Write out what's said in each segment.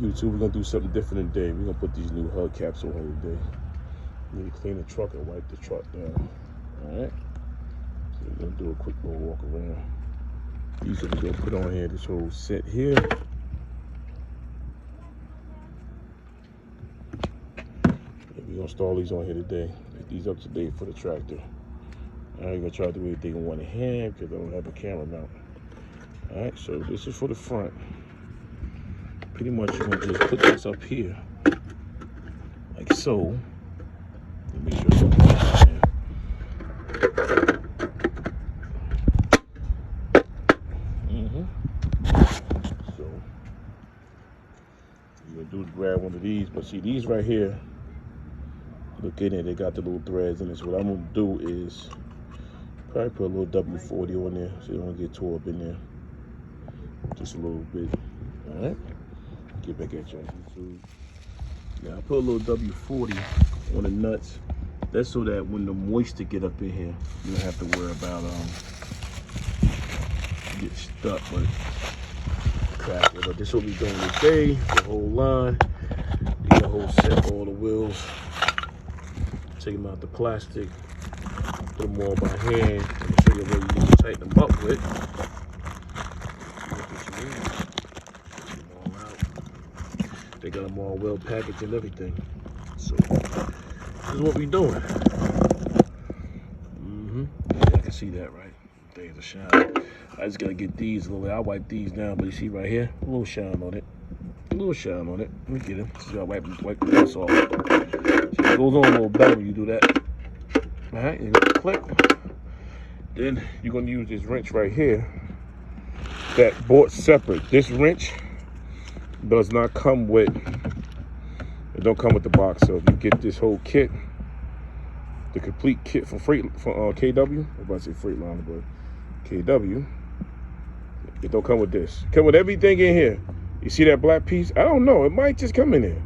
YouTube, we're gonna do something different today. We're gonna put these new hubcaps on here today. We need to clean the truck and wipe the truck down. Alright. So we're gonna do a quick little walk around. These are we're gonna put on here, this whole set here. And we're gonna install these on here today. Get these up to date for the tractor. Alright, we're gonna try to do everything in one hand because I don't have a camera mount. Alright, so this is for the front. Pretty much you're gonna just put this up here, like so. Let me make sure it's in. So you're gonna do is grab one of these, but see these right here, look in it, they got the little threads in it. So what I'm gonna do is probably put a little W40 on there so you don't get tore up in there. Just a little bit. Alright. Get back at you on YouTube. Now I put a little W40 on the nuts. That's so that when the moisture get up in here, you don't have to worry about get stuck with crack it. But this is what we're doing today. The whole line. Get the whole set, all the wheels. Take them out the plastic. Put them all by hand. And show you where you need to tighten them up with. They got them all well packaged and everything. So this is what we doing. Yeah, I can see that, right? There's a shine. I just gotta get these a little. I wipe these down, but you see right here, a little shine on it. A little shine on it. Let me get it. So you gotta wipe the dust off. See, it goes on a little better when you do that. All right, you gonna click. Then you're gonna use this wrench right here. That bought separate. This wrench does not come with, it don't come with the box. So if you get this whole kit, the complete kit for KW, I was about to say Freightliner, but KW, it don't come with this. Come with everything in here. You see that black piece? I don't know, it might just come in there.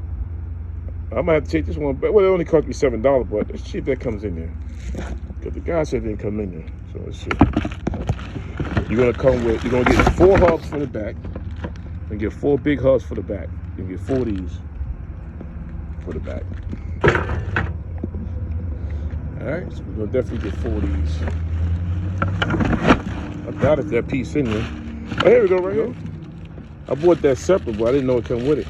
I might have to take this one, but well, it only cost me $7, but let's see if that comes in there. Because the guy said it didn't come in there. So let's see. You're gonna get 4 hubs for the back. And get 4 big hubs for the back. You get 4 of these for the back. Alright, so we're gonna definitely get 4 of these. I doubt if that piece in there. Oh, here we go, right here. I bought that separate, but I didn't know it come with it.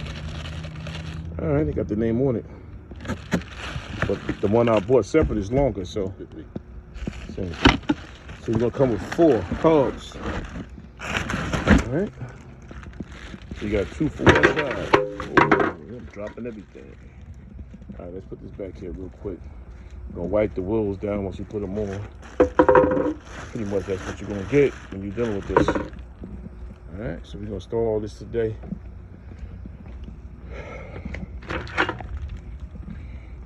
Alright, they got the name on it. But the one I bought separate is longer, so we're gonna come with 4 hubs. Alright. You got 2 for one side. Oh, I'm dropping everything. All right, let's put this back here real quick. We're gonna wipe the wheels down once you put them on. Pretty much that's what you're gonna get when you're dealing with this. All right, so we're gonna start all this today.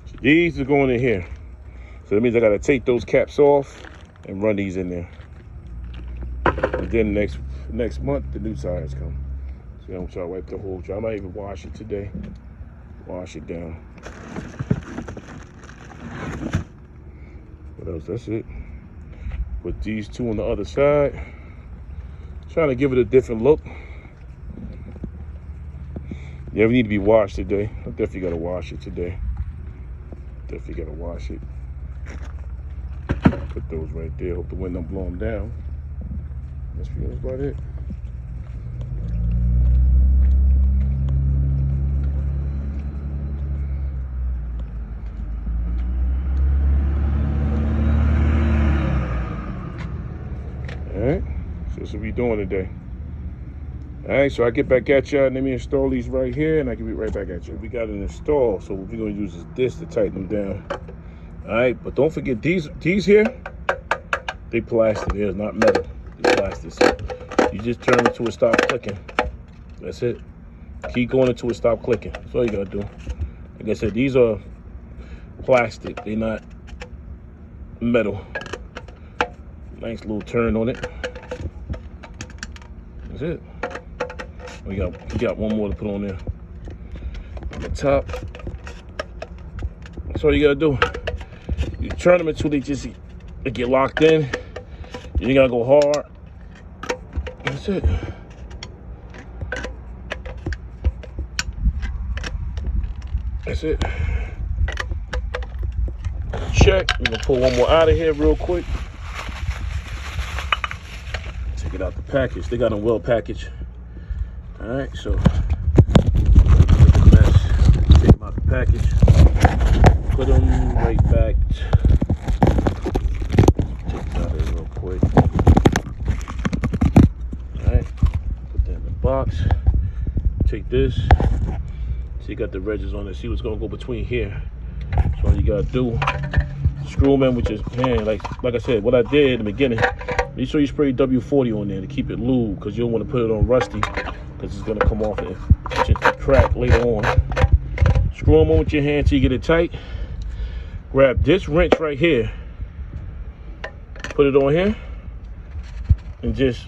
So these are going in here. So that means I gotta take those caps off and run these in there. And then next month, the new tires come. So I'm trying to wipe the whole job. I might even wash it today. Wash it down. What else? That's it. Put these 2 on the other side. Trying to give it a different look. Yeah, we need to be washed today. I definitely gotta wash it today. Definitely gotta wash it. Put those right there. Hope the wind don't blow them down. That's about it. Alright, so that's what we doing today. Alright, so I get back at y'all and let me install these right here and I can be right back at you. We got it installed, so what we're gonna use is this to tighten them down. Alright, but don't forget these here, they plastic, they're not metal, they're plastic. So you just turn it till it stop clicking. That's it. Keep going until it stop clicking. That's all you gotta do. Like I said, these are plastic, they're not metal. Nice little turn on it. That's it. We got one more to put on there. On the top. That's all you gotta do. You turn them until they get locked in. You ain't gotta go hard. That's it. That's it. Check. We're gonna pull one more out of here real quick. Take it out the package. They got them well packaged. All right, so take them out the package. Put them right back. Take it out of here real quick. All right, put that in the box. Take this. So you got the wedges on it. See what's gonna go between here. So all you gotta do, screw them in with your hand. Like I said, what I did in the beginning. Make sure you spray W40 on there to keep it lube, because you don't want to put it on rusty, because it's gonna come off and crack later on. Screw them on with your hand till you get it tight. Grab this wrench right here. Put it on here, and just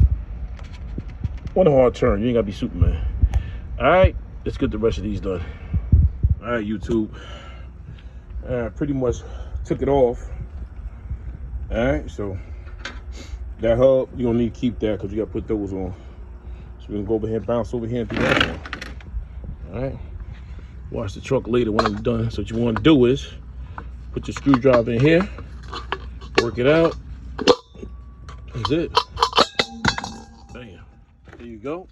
one hard turn. You ain't gotta be Superman. All right, let's get the rest of these done. All right, YouTube. Pretty much took it off. All right, so that hub, you're gonna need to keep that because you gotta put those on. So we're gonna go over here, bounce over here and do that one. All right, watch the truck later when I'm done. So what you want to do is put your screwdriver in here, work it out. That's it. Bam. There you go.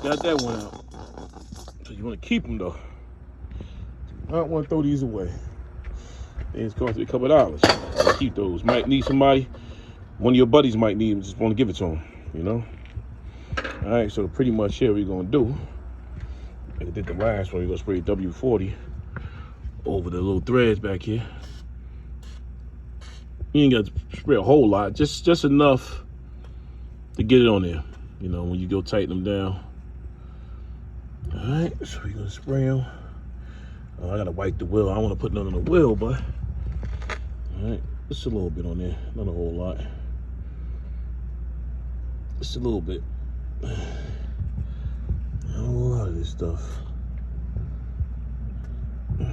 Got that one out. So you want to keep them though. I don't want to throw these away. Things cost me a couple of dollars. Keep those. Might need somebody. One of your buddies might need them. Just want to give it to them. You know. All right. So pretty much here we're gonna do. Like I did the last one. We're gonna spray W40 over the little threads back here. You ain't got to spray a whole lot. Just enough to get it on there. You know, when you go tighten them down. All right. So we're gonna spray them. Oh, I gotta wipe the wheel. I don't want to put none on the wheel, but all right, just a little bit on there, not a whole lot. Just a little bit. Not a whole lot of this stuff. All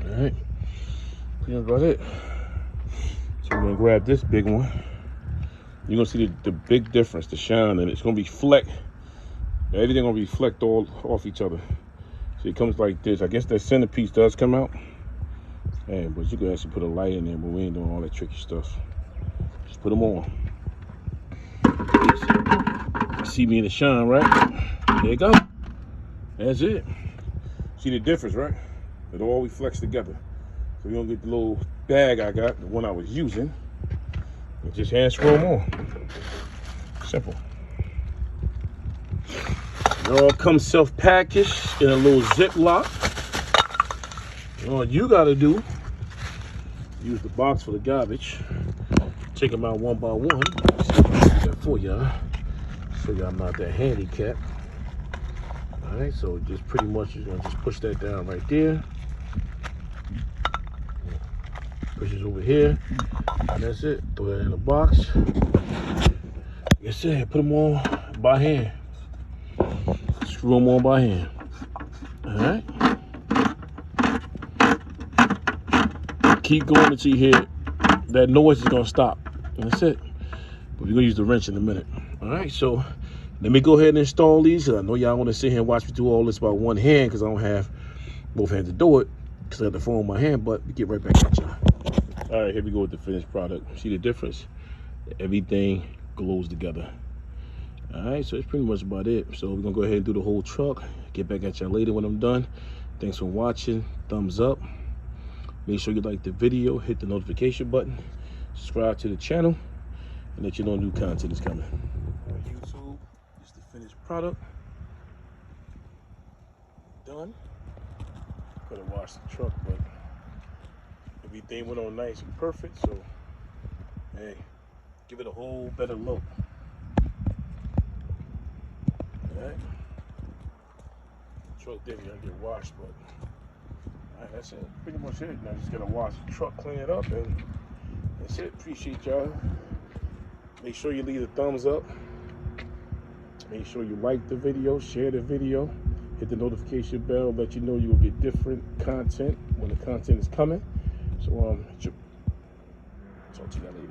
right, pretty much about it. So we're gonna grab this big one. You're gonna see the big difference, the shine, and it's gonna be fleck. Everything gonna reflect all off each other. So it comes like this. I guess that centerpiece does come out. Hey, but you can actually put a light in there, but we ain't doing all that tricky stuff. Just put them on. See me in the shine, right? There you go. That's it. See the difference, right? It all reflects together. So you're gonna get the little bag I got, the one I was using, and just hand screw them on. Simple. It all comes self-packaged in a little Ziploc. All you gotta do, use the box for the garbage. Take them out one by one. See, I'll do that for y'all. So y'all not that handicapped. All right, so just pretty much you're gonna just push that down right there. Push it over here, and that's it. Throw that in the box. Like I said, put them on by hand. Screw them on by hand. All right. Keep going until you hear that noise is gonna stop. And that's it. But we're gonna use the wrench in a minute. All right. So let me go ahead and install these. I know y'all want to sit here and watch me do all this by one hand because I don't have both hands to do it because I have the phone in my hand. But we get right back at y'all. All right. Here we go with the finished product. See the difference? Everything glows together. All right, so that's pretty much about it. So we're gonna go ahead and do the whole truck. Get back at y'all later when I'm done. Thanks for watching. Thumbs up. Make sure you like the video, hit the notification button, subscribe to the channel, and let you know new content is coming. On YouTube, this is the finished product. Done. Gotta wash the truck, but everything went on nice and perfect. So, hey, give it a whole better look. Alright. Truck didn't get washed, but alright, that's it. Pretty much it. Now just gotta wash the truck, clean it up, and that's it. Appreciate y'all. Make sure you leave a thumbs up. Make sure you like the video, share the video, hit the notification bell, let you know you will get different content when the content is coming. So talk to y'all later.